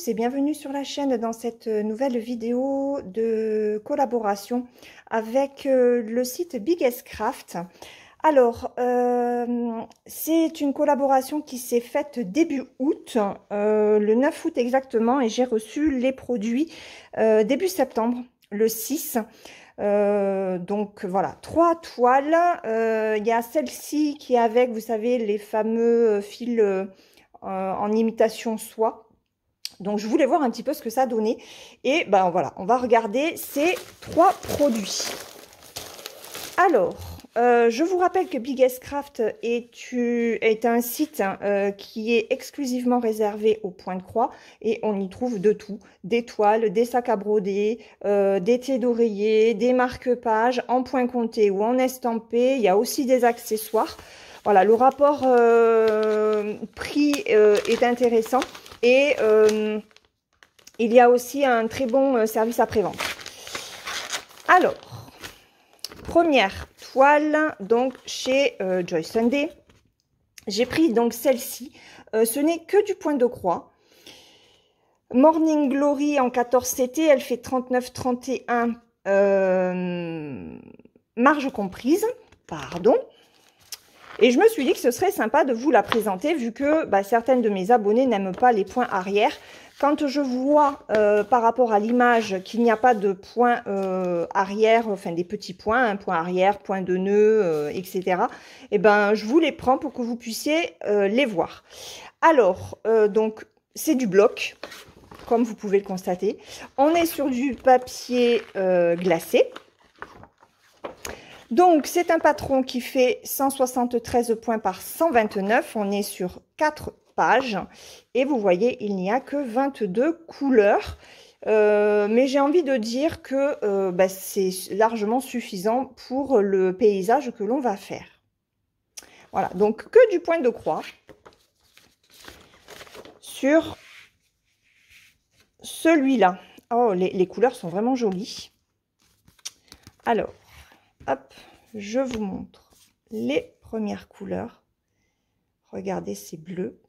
tous et bienvenue sur la chaîne dans cette nouvelle vidéo de collaboration avec le site Biggest Craft. Alors, c'est une collaboration qui s'est faite début août, le 9 août exactement, et j'ai reçu les produits début septembre, le 6. Donc voilà, 3 toiles. Il y a celle-ci qui est avec, vous savez, les fameux fils en imitation soie. Donc je voulais voir un petit peu ce que ça donnait. Et ben voilà, on va regarder ces 3 produits. Alors, je vous rappelle que Biggest Craft est un site qui est exclusivement réservé au point de croix et on y trouve de tout. Des toiles, des sacs à broder, des thés d'oreiller, des marque-pages en point compté ou en estampé. Il y a aussi des accessoires. Voilà, le rapport prix est intéressant et il y a aussi un très bon service après-vente. Alors, première toile, donc chez Joy Sunday. J'ai pris donc celle-ci. Ce n'est que du point de croix. Morning Glory en 14 CT, elle fait 39,31 marge comprise. Pardon. Et je me suis dit que ce serait sympa de vous la présenter vu que certaines de mes abonnés n'aiment pas les points arrière. Quand je vois par rapport à l'image qu'il n'y a pas de point arrière, enfin des petits points, un point arrière, point de nœud, etc. Et ben je vous les prends pour que vous puissiez les voir. Alors, donc c'est du bloc, comme vous pouvez le constater. On est sur du papier glacé. Donc, c'est un patron qui fait 173 points par 129. On est sur 4 pages. Et vous voyez, il n'y a que 22 couleurs. Mais j'ai envie de dire que c'est largement suffisant pour le paysage que l'on va faire. Voilà, donc que du point de croix sur celui-là. Oh, les couleurs sont vraiment jolies. Alors, hop, je vous montre les premières couleurs. Regardez, c'est bleu.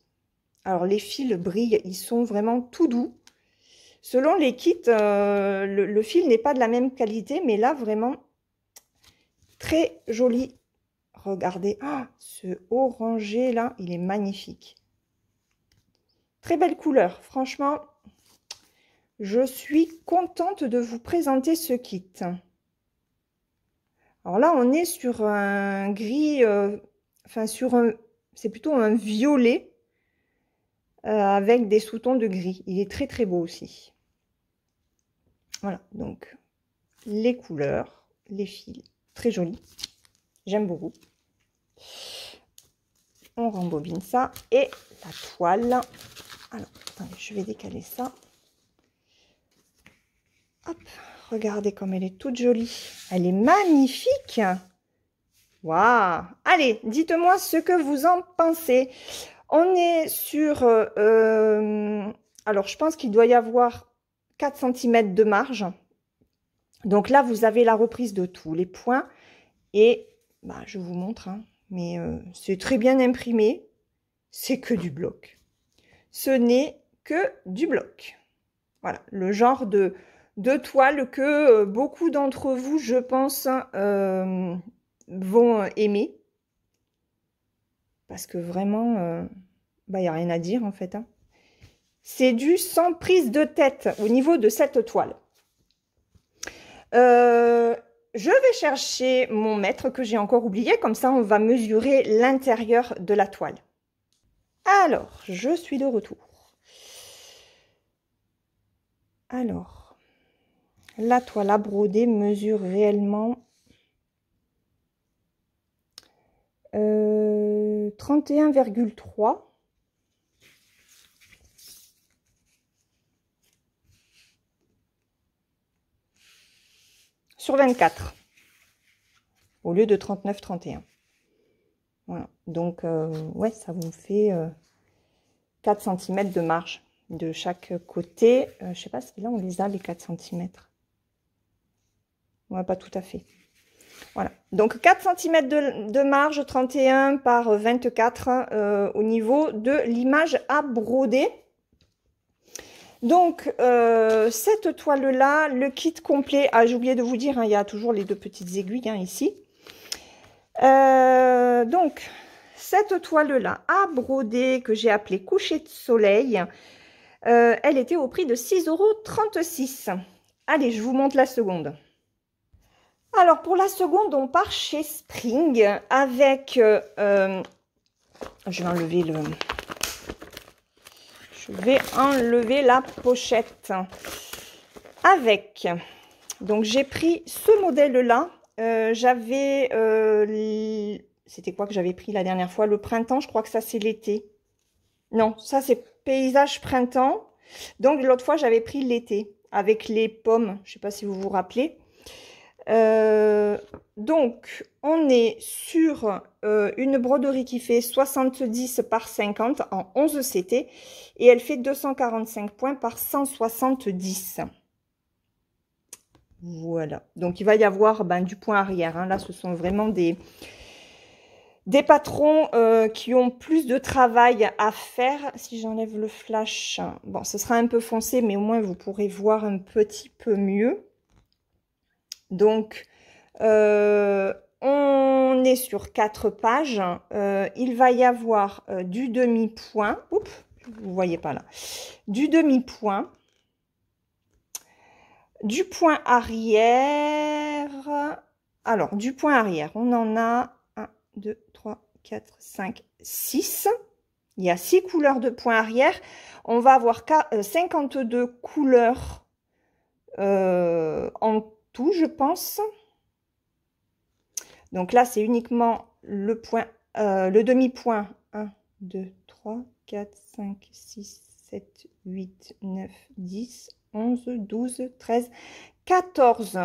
Alors, les fils brillent, ils sont vraiment tout doux. Selon les kits, le fil n'est pas de la même qualité, mais là, vraiment, très joli. Regardez, ce orangé là, il est magnifique. Très belle couleur, franchement, je suis contente de vous présenter ce kit. Alors là, on est sur un gris, c'est plutôt un violet avec des sous-tons de gris. Il est très très beau aussi. Voilà, donc les couleurs, les fils, très jolis. J'aime beaucoup. On rembobine ça et la toile. Alors, attendez, je vais décaler ça. Hop. Regardez comme elle est toute jolie. Elle est magnifique. Waouh! Allez, dites-moi ce que vous en pensez. On est sur... alors, je pense qu'il doit y avoir 4 cm de marge. Donc là, vous avez la reprise de tous les points. Et je vous montre. Mais c'est très bien imprimé. C'est que du bloc. Ce n'est que du bloc. Voilà, le genre de toile que beaucoup d'entre vous, je pense, vont aimer. Parce que vraiment, il n'y a rien à dire en fait. C'est du sans prise de tête au niveau de cette toile. Je vais chercher mon mètre que j'ai encore oublié. Comme ça, on va mesurer l'intérieur de la toile. Alors, je suis de retour. Alors... la toile à broder mesure réellement 31,3 sur 24 au lieu de 39,31. Voilà, donc ouais, ça vous fait 4 cm de marge de chaque côté. Je ne sais pas si là on les a les 4 cm. Ouais, pas tout à fait. Voilà, donc 4 cm de marge, 31 par 24 au niveau de l'image à broder. Donc, cette toile-là, le kit complet, ah, j'ai oublié de vous dire, hein, il y a toujours les deux petites aiguilles hein, ici. Donc, cette toile-là à broder que j'ai appelée coucher de soleil, elle était au prix de 6,36 €. Allez, je vous montre la seconde. Alors, pour la seconde, on part chez Spring avec... je vais enlever la pochette. Avec... Donc, j'ai pris ce modèle-là. J'avais... c'était quoi que j'avais pris la dernière fois? Le printemps, je crois que ça, c'est l'été. Non, ça, c'est paysage printemps. Donc, l'autre fois, j'avais pris l'été avec les pommes. Je ne sais pas si vous vous rappelez. Donc, on est sur une broderie qui fait 70 par 50 en 11 CT et elle fait 245 points par 170. Voilà. Donc, il va y avoir du point arrière. Hein. Là, ce sont vraiment des patrons qui ont plus de travail à faire. Si j'enlève le flash, bon, ce sera un peu foncé, mais au moins, vous pourrez voir un petit peu mieux. Donc, on est sur 4 pages. Il va y avoir du demi-point. Oups, vous ne voyez pas là. Du demi-point. Du point arrière. Alors, du point arrière, on en a 1, 2, 3, 4, 5, 6. Il y a 6 couleurs de point arrière. On va avoir 52 couleurs en tout, je pense. Donc là, c'est uniquement le point, le demi-point. 1, 2, 3, 4, 5, 6, 7, 8, 9, 10, 11, 12, 13, 14.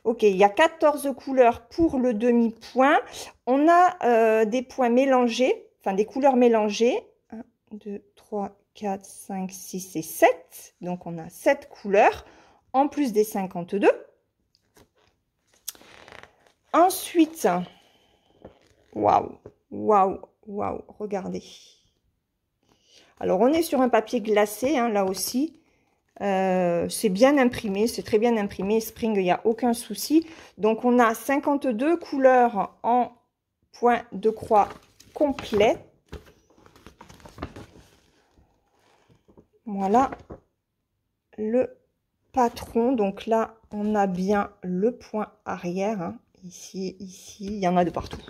Ok, il y a 14 couleurs pour le demi-point. On a des points mélangés, enfin des couleurs mélangées. 1, 2, 3, 4, 5, 6 et 7. Donc on a 7 couleurs en plus des 52. Ensuite, waouh, waouh, waouh, regardez. Alors, on est sur un papier glacé, hein, là aussi. C'est bien imprimé, c'est très bien imprimé. Spring, il n'y a aucun souci. Donc, on a 52 couleurs en point de croix complet. Voilà le patron. Donc là, on a bien le point arrière, hein. Ici, il y en a de partout.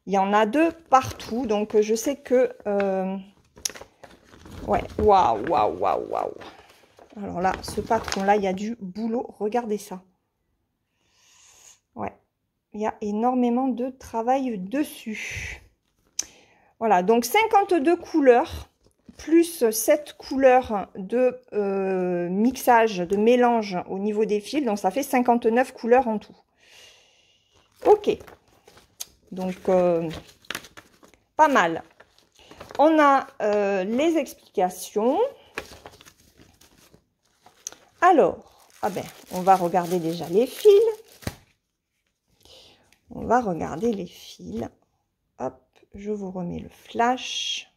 Il y en a de partout. Donc, je sais que... ouais, waouh, waouh, waouh, waouh. Alors là, ce patron-là, il y a du boulot. Regardez ça. Ouais, il y a énormément de travail dessus. Voilà, donc 52 couleurs, plus 7 couleurs de mixage, de mélange au niveau des fils. Donc, ça fait 59 couleurs en tout. Ok. Donc, pas mal. On a les explications. Alors, on va regarder déjà les fils. On va regarder les fils. Hop, je vous remets le flash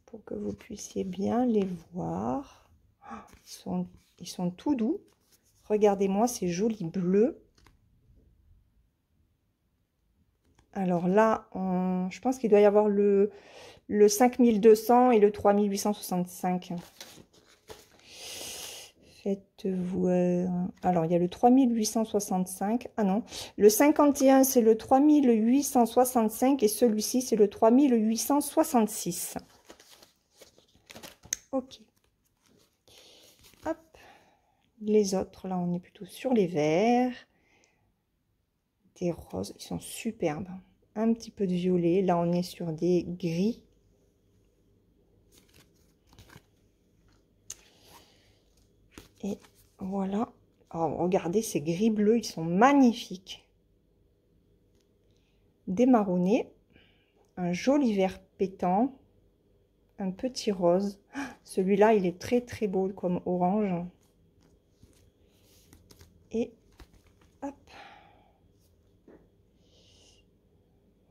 pour que vous puissiez bien les voir. Ils sont tout doux. Regardez-moi ces jolis bleus. Alors là, je pense qu'il doit y avoir le 5200 et le 3865. Faites voir. Alors, il y a le 3865. Ah non, le 51, c'est le 3865 et celui-ci, c'est le 3866. Ok. Hop. Les autres, là, on est plutôt sur les verts. Des roses, ils sont superbes. Un petit peu de violet. Là, on est sur des gris. Et voilà. Oh, regardez ces gris bleus, ils sont magnifiques. Des marronnés. Un joli vert pétant. Un petit rose. Celui-là, il est très très beau comme orange. Et hop.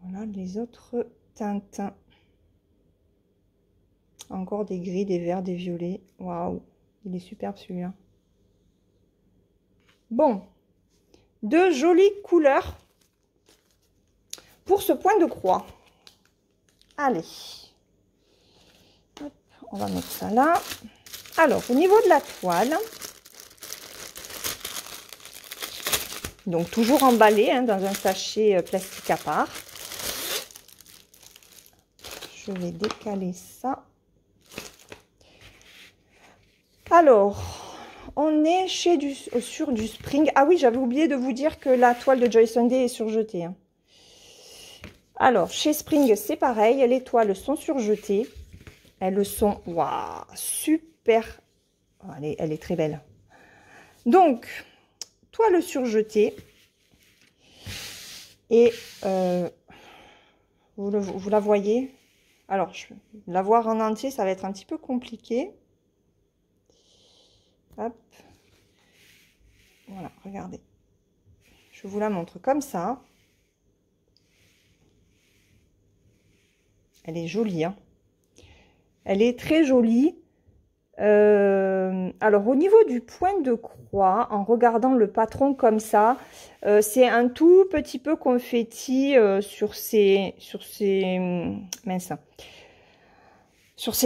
Voilà les autres teintes. Encore des gris, des verts, des violets. Waouh, il est superbe celui-là. Bon, de jolies couleurs pour ce point de croix. Allez, hop, on va mettre ça là. Alors, au niveau de la toile, donc toujours emballé hein, dans un sachet plastique à part. Je vais décaler ça. Alors, on est sur du Spring. Ah oui, j'avais oublié de vous dire que la toile de Joy Sunday est surjetée. Hein. Alors, chez Spring, c'est pareil. Les toiles sont surjetées. Elles sont, waouh, super. Oh, elle est très belle. Donc, toile surjetée. Et vous la voyez. Alors, la voir en entier, ça va être un petit peu compliqué. Hop. Voilà, regardez. Je vous la montre comme ça. Elle est jolie, hein. Elle est très jolie. Alors, au niveau du point de croix, en regardant le patron comme ça, c'est un tout petit peu confetti sur ces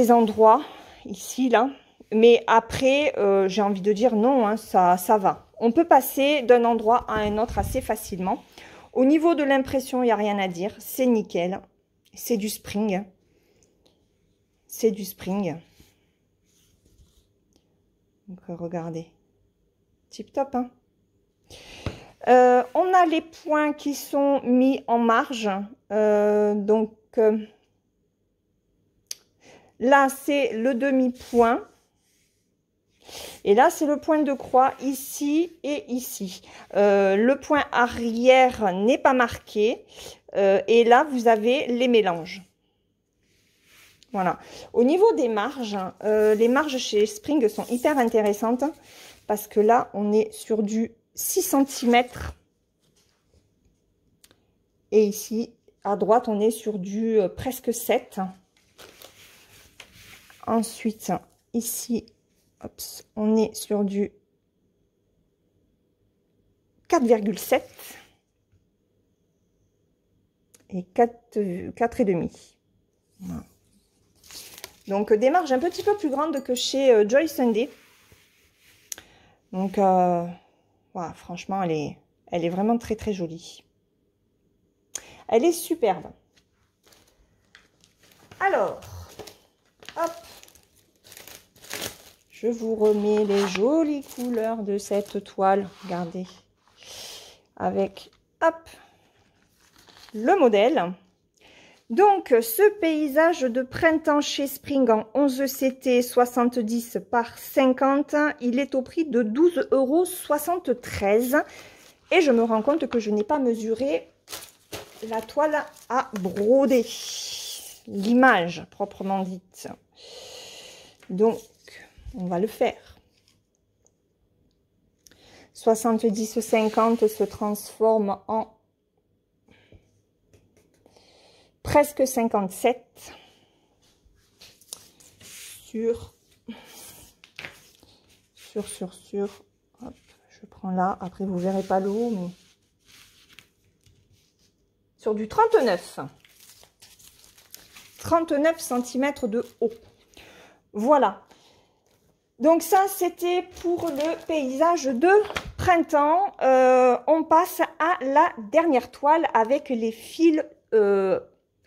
endroits, ici, là. Mais après, j'ai envie de dire non, hein, ça va. On peut passer d'un endroit à un autre assez facilement. Au niveau de l'impression, il n'y a rien à dire. C'est nickel. C'est du Spring. C'est du Spring. Donc, regardez. Tip top, hein. On a les points qui sont mis en marge. Là, c'est le demi-point. Et là, c'est le point de croix ici et ici. Le point arrière n'est pas marqué. Et là, vous avez les mélanges. Voilà. Au niveau des marges, les marges chez Spring sont hyper intéressantes. Parce que là, on est sur du 6 cm. Et ici, à droite, on est sur du presque 7. Ensuite, ici, hop, on est sur du 4,7 et 4,5. Voilà. Donc, des marges un petit peu plus grandes que chez Joy Sunday. Donc, voilà, franchement, elle est vraiment très, très jolie. Elle est superbe. Alors, hop. Je vous remets les jolies couleurs de cette toile. Regardez. Avec, hop, le modèle. Donc, ce paysage de printemps chez Spring en 11 CT 70 par 50, il est au prix de 12,73 €. Et je me rends compte que je n'ai pas mesuré la toile à broder. L'image proprement dite. Donc, on va le faire. 70-50 se transforme en presque 57 sur. Hop, je prends là. Après, vous verrez pas le haut, mais sur du 39. 39 cm de haut. Voilà. Donc ça, c'était pour le paysage de printemps. On passe à la dernière toile avec les fils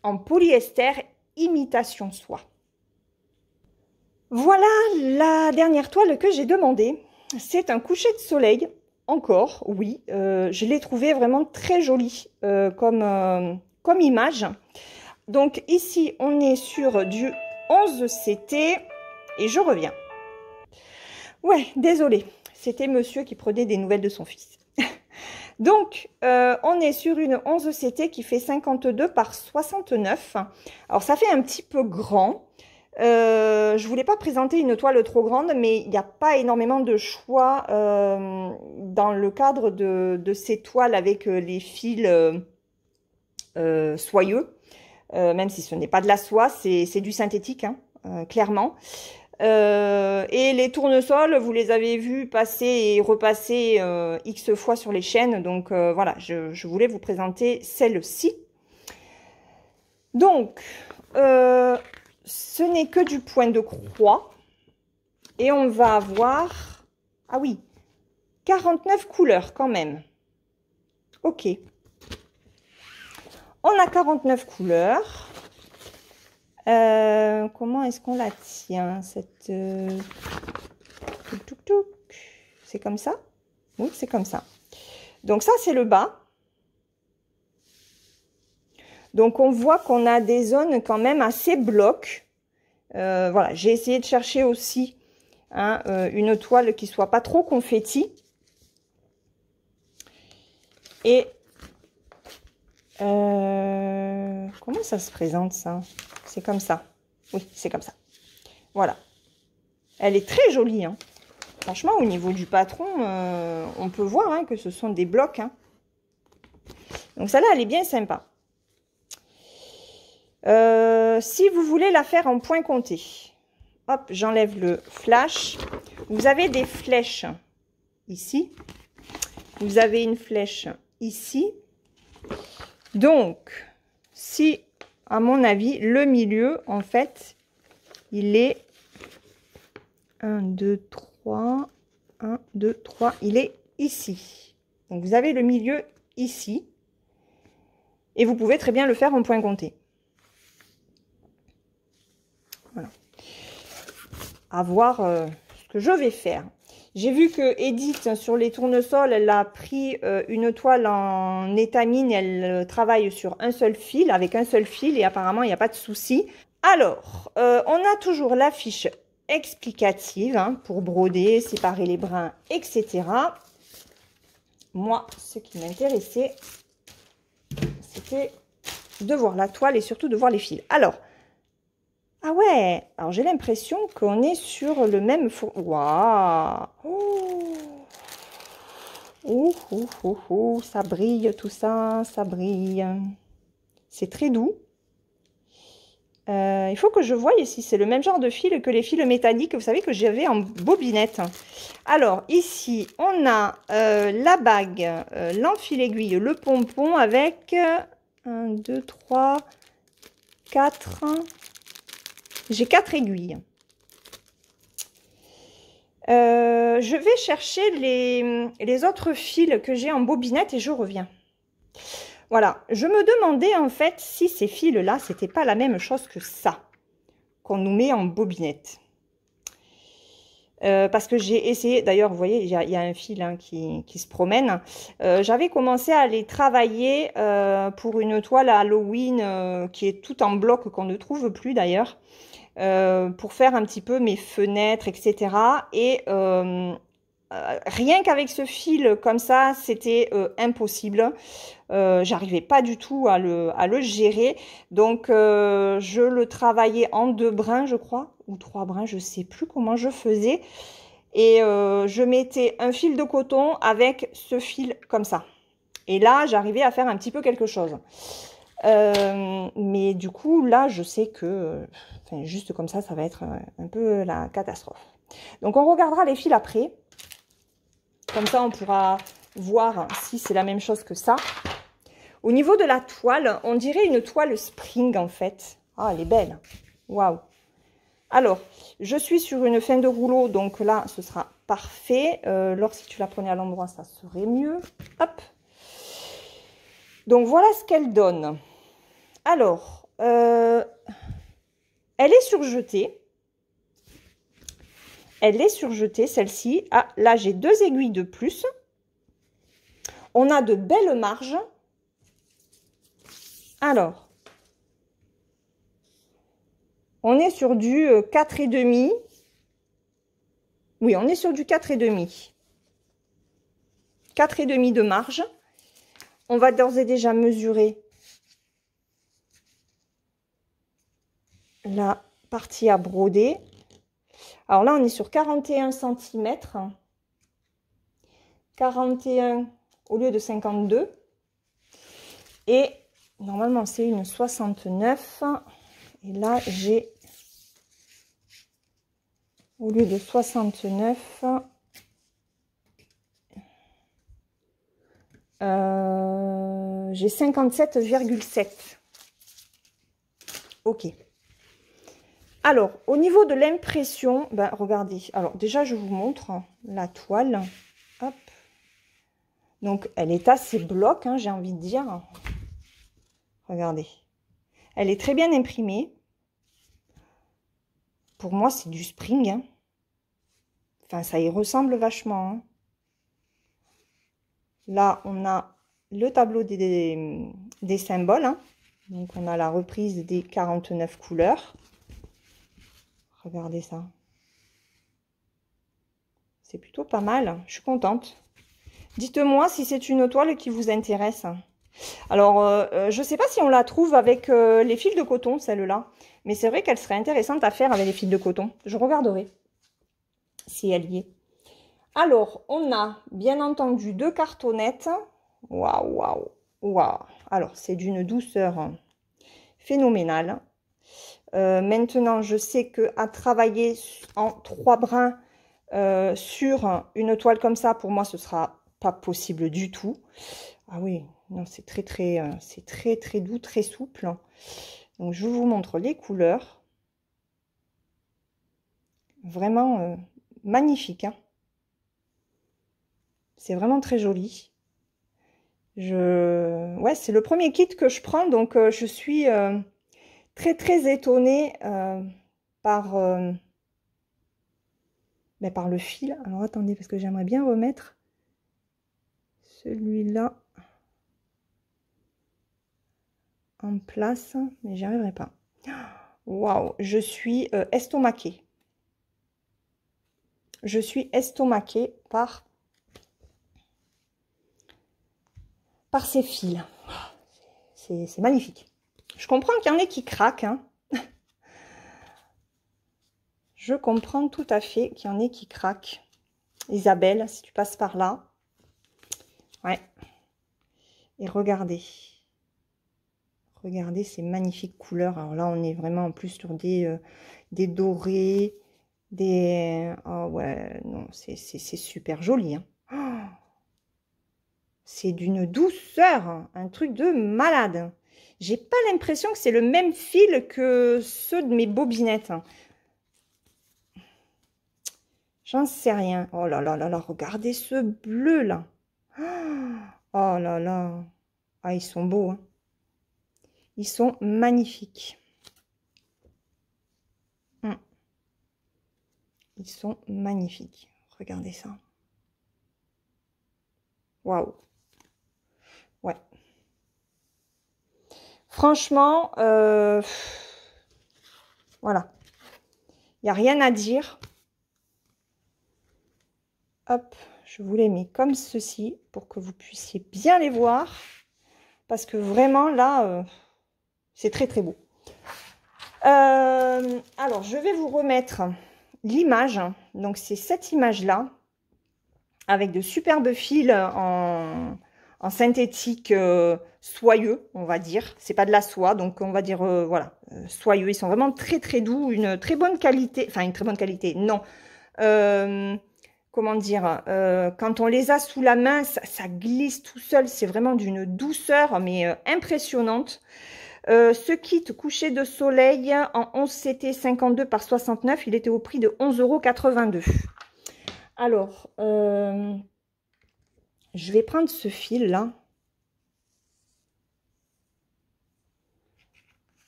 en polyester imitation soie. Voilà la dernière toile que j'ai demandée. C'est un coucher de soleil. Encore, oui. Je l'ai trouvé vraiment très joli comme image. Donc ici, on est sur du 11 CT et je reviens. Ouais, désolé, c'était monsieur qui prenait des nouvelles de son fils. Donc, on est sur une 11 CT qui fait 52 par 69. Alors, ça fait un petit peu grand. Je voulais pas présenter une toile trop grande, mais il n'y a pas énormément de choix dans le cadre de ces toiles avec les fils soyeux. Même si ce n'est pas de la soie, c'est du synthétique, hein. clairement. Et les tournesols, vous les avez vus passer et repasser X fois sur les chaînes. Donc voilà, je voulais vous présenter celle-ci. Donc, ce n'est que du point de croix. Et on va avoir, ah oui, 49 couleurs quand même. Ok. On a 49 couleurs. Comment est-ce qu'on la tient, cette... C'est comme ça? Oui, c'est comme ça. Donc ça, c'est le bas. Donc on voit qu'on a des zones quand même assez blocs. Voilà, j'ai essayé de chercher aussi hein, une toile qui soit pas trop confetti. Et comment ça se présente ça? C'est comme ça. Oui, c'est comme ça. Voilà. Elle est très jolie. Hein. Franchement, au niveau du patron, on peut voir hein, que ce sont des blocs. Hein. Donc celle-là, elle est bien sympa. Si vous voulez la faire en point compté, hop, j'enlève le flash. Vous avez des flèches ici. Vous avez une flèche ici. Donc, si, à mon avis, le milieu, en fait, il est 1, 2, 3, 1, 2, 3, il est ici. Donc, vous avez le milieu ici. Et vous pouvez très bien le faire en point compté. Voilà. À voir ce que je vais faire. J'ai vu que Edith, sur les tournesols, elle a pris une toile en étamine. Elle travaille sur un seul fil, avec un seul fil. Et apparemment, il n'y a pas de souci. Alors, on a toujours la fiche explicative hein, pour broder, séparer les brins, etc. Moi, ce qui m'intéressait, c'était de voir la toile et surtout de voir les fils. Alors, ah ouais, alors j'ai l'impression qu'on est sur le même four. Waouh! Ça brille tout ça, ça brille. C'est très doux. Il faut que je voie si c'est le même genre de fil que les fils métalliques, vous savez, que j'avais en bobinette. Alors, ici, on a la bague, l'enfil aiguille, le pompon avec 1, 2, 3, 4... J'ai 4 aiguilles. Je vais chercher les autres fils que j'ai en bobinette et je reviens. Voilà, je me demandais en fait si ces fils-là, c'était pas la même chose que ça, qu'on nous met en bobinette. Parce que j'ai essayé, d'ailleurs, vous voyez, il y a un fil hein, qui se promène. J'avais commencé à les travailler pour une toile à Halloween qui est tout en bloc, qu'on ne trouve plus d'ailleurs. Pour faire un petit peu mes fenêtres, etc. Et rien qu'avec ce fil comme ça, c'était impossible. J'arrivais pas du tout à le gérer. Donc, je le travaillais en 2 brins, je crois, ou 3 brins, je sais plus comment je faisais. Et je mettais un fil de coton avec ce fil comme ça. Et là, j'arrivais à faire un petit peu quelque chose. Mais du coup, là, je sais que enfin, juste comme ça va être un peu la catastrophe. Donc, on regardera les fils après. Comme ça, on pourra voir si c'est la même chose que ça. Au niveau de la toile, on dirait une toile spring, en fait. Ah, elle est belle. Waouh. Alors, je suis sur une fin de rouleau, donc là, ce sera parfait. Laure, si tu la prenais à l'endroit, ça serait mieux. Hop. Donc, voilà ce qu'elle donne. Alors, elle est surjetée. Elle est surjetée, celle-ci. Ah, là, j'ai 2 aiguilles de plus. On a de belles marges. Alors, on est sur du 4,5. Oui, on est sur du 4,5. 4,5 de marge. On va d'ores et déjà mesurer la partie à broder. Alors là, on est sur 41 cm. 41 au lieu de 52. Et normalement, c'est une 69. Et là, j'ai Au lieu de 69, j'ai 57,7. Ok. Alors, au niveau de l'impression, ben, regardez. Alors, déjà, je vous montre la toile. Hop. Donc, elle est assez bloc, hein, j'ai envie de dire. Regardez. Elle est très bien imprimée. Pour moi, c'est du spring. Hein. Enfin, ça y ressemble vachement. Hein. Là, on a le tableau des symboles. Hein. Donc, on a la reprise des 49 couleurs. Regardez ça. C'est plutôt pas mal. Je suis contente. Dites-moi si c'est une toile qui vous intéresse. Alors, je ne sais pas si on la trouve avec les fils de coton, celle-là. Mais c'est vrai qu'elle serait intéressante à faire avec les fils de coton. Je regarderai si elle y est. Alors, on a bien entendu 2 cartonnettes. Waouh, waouh, waouh. Alors, c'est d'une douceur phénoménale. Maintenant, je sais qu'à travailler en 3 brins sur une toile comme ça, pour moi, ce sera pas possible du tout. Ah oui, non, c'est très doux, très souple. Donc, je vous montre les couleurs. Vraiment magnifique. Hein. C'est vraiment très joli. Ouais, c'est le premier kit que je prends, donc je suis très étonnée par, par le fil. Alors, attendez, parce que j'aimerais bien remettre celui-là en place, mais j'y arriverai pas. Waouh, je suis estomaquée. Je suis estomaquée par ces fils. C'est magnifique. Je comprends qu'il y en ait qui craquent. Hein. Je comprends tout à fait qu'il y en ait qui craquent. Isabelle, si tu passes par là. Ouais. Et regardez. Regardez ces magnifiques couleurs. Alors là, on est vraiment en plus sur des dorés. Des... Oh ouais, non, c'est super joli. Hein. Oh, c'est d'une douceur. Un truc de malade. J'ai pas l'impression que c'est le même fil que ceux de mes bobinettes. J'en sais rien. Oh là là là là, regardez ce bleu là. Oh là là. Ah, ils sont beaux. Hein. Ils sont magnifiques. Ils sont magnifiques. Regardez ça. Waouh. Ouais. Franchement, voilà. Il n'y a rien à dire. Hop, je vous les mets comme ceci pour que vous puissiez bien les voir. Parce que vraiment, là, c'est très beau. Alors, je vais vous remettre l'image. Donc, c'est cette image-là. Avec de superbes fils en synthétique soyeux, on va dire. C'est pas de la soie, donc on va dire, voilà, soyeux. Ils sont vraiment très doux, une très bonne qualité. Enfin, une très bonne qualité, non. Comment dire, quand on les a sous la main, ça glisse tout seul. C'est vraiment d'une douceur, mais impressionnante. Ce kit coucher de soleil en 11 CT 52 par 69, il était au prix de 11,82 €. Alors, je vais prendre ce fil-là.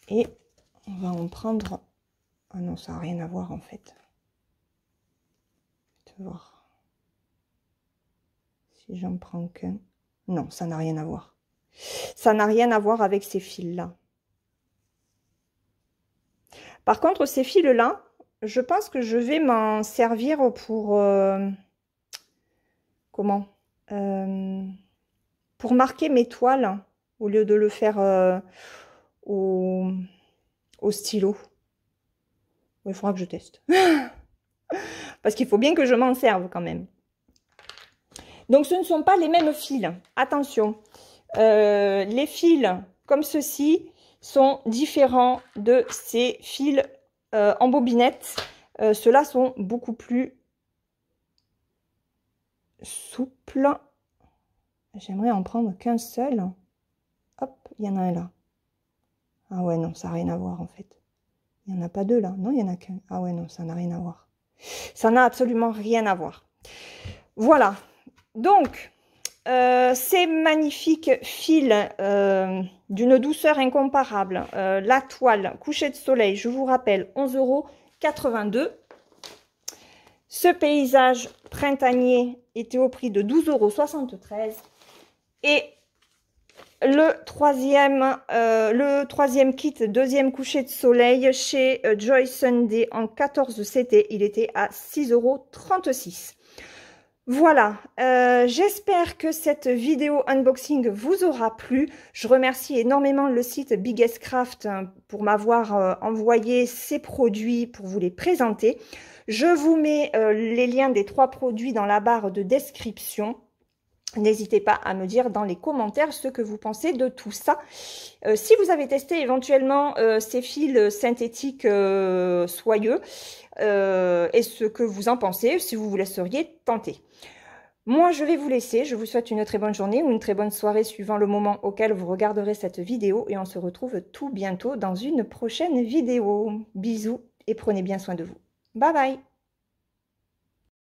Et on va en prendre... Ah non, ça n'a rien à voir en fait. Je vais voir. Si j'en prends qu'un... Non, ça n'a rien à voir. Ça n'a rien à voir avec ces fils-là. Par contre, ces fils-là, je pense que je vais m'en servir pour... comment pour marquer mes toiles, au lieu de le faire au stylo. Il faudra que je teste. Parce qu'il faut bien que je m'en serve quand même. Donc, ce ne sont pas les mêmes fils. Attention. Les fils comme ceci sont différents de ces fils en bobinette. Ceux-là sont beaucoup plus souples. J'aimerais en prendre qu'un seul. Hop, il y en a un là. Ah ouais, non, ça n'a rien à voir en fait. Il n'y en a pas deux là. Non, il n'y en a qu'un. Ah ouais, non, ça n'a rien à voir. Ça n'a absolument rien à voir. Voilà. Donc, ces magnifiques fils d'une douceur incomparable. La toile coucher de soleil, je vous rappelle, 11,82 €. Ce paysage printanier était au prix de 12,73 €. Et le troisième kit, deuxième coucher de soleil chez Joy Sunday en 14 CT, il était à 6,36 €. Voilà, j'espère que cette vidéo unboxing vous aura plu. Je remercie énormément le site Biggest Craft pour m'avoir envoyé ces produits pour vous les présenter. Je vous mets les liens des 3 produits dans la barre de description. N'hésitez pas à me dire dans les commentaires ce que vous pensez de tout ça. Si vous avez testé éventuellement ces fils synthétiques soyeux et ce que vous en pensez, si vous vous laisseriez tenter. Moi, je vais vous laisser. Je vous souhaite une très bonne journée ou une très bonne soirée suivant le moment auquel vous regarderez cette vidéo. Et on se retrouve tout bientôt dans une prochaine vidéo. Bisous et prenez bien soin de vous. Bye bye!